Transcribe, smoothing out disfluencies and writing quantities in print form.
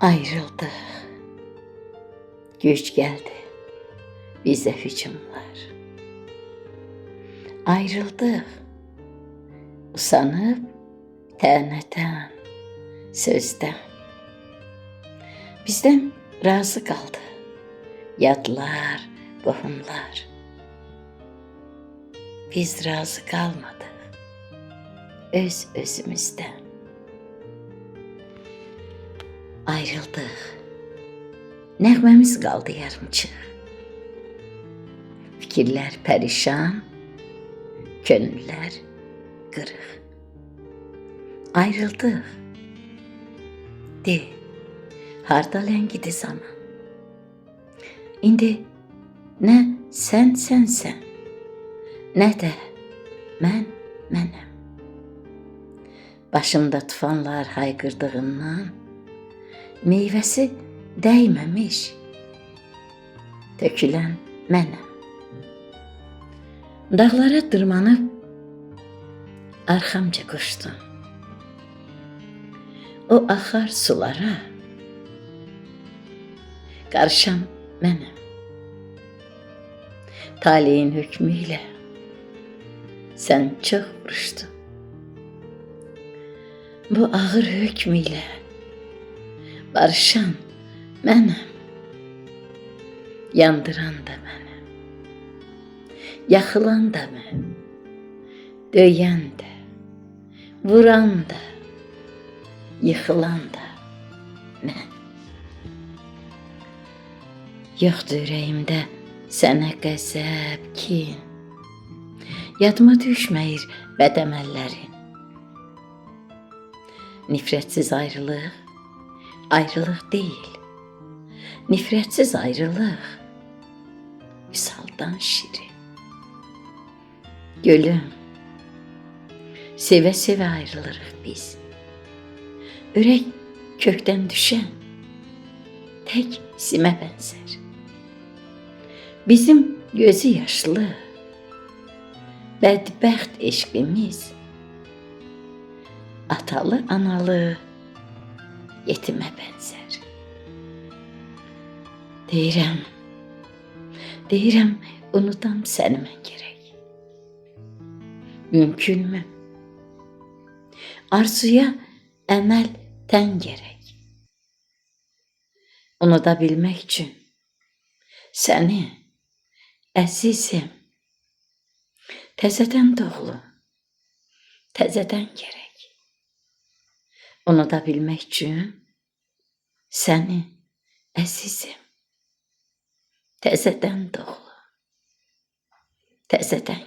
Ayrıldık. Güç geldi. Bize hücumlar. Ayrıldık. Usanıp tənədən, sözdən. Bizdən razı qaldı. Yadlar, qohumlar. Biz razı qalmadıq. Öz özümüzdən. Ayrıldıq. Nəğməmiz qaldı yarımçıq. Fikirlər pərişan, könüllər qırıq. Ayrıldıq. De, harda ləngidi zaman. İndi nə sənsən, nə də mənəm. Başımda tufanlar hayqırdığından, meyvəsi dəyməmiş, tökülən mənəm. Dağlara dırmanıb, arxamca qoşdum. O axar sulara, qarışan mənəm. Taleyin hökmü ilə sən çox vuruşdun. Bu ağır hökmü ilə barışan mənəm. Yandıran da mənəm. Yaxılan da mən. Döyən də, vuran da, yıxılan da mən. Yoxdur ürəyimdə sənə qəzəb, kin. Yadıma düşməyir bədəməllərin. Nifrətsiz ayrılıq, ayrılıq deyil. Nifrətsiz ayrılıq, visaldan şirin. Gölüm, sevə-sevə ayrılırıq biz. Ürək kökdən düşən tək simə bənzər. Bizim gözü yaşlı, bədbəxt eşqimiz atalı analı yetimə bənzər. Deyirəm, unudam səni mən gərək. Mümkünmü? Arzuya əməl tən gərək. Unuda bilmək üçün səni, əzizim, təzədən doğulu, təzədən gərək. Unuda bilmək üçün səni, əzizim, təzədən doğulu, təzədən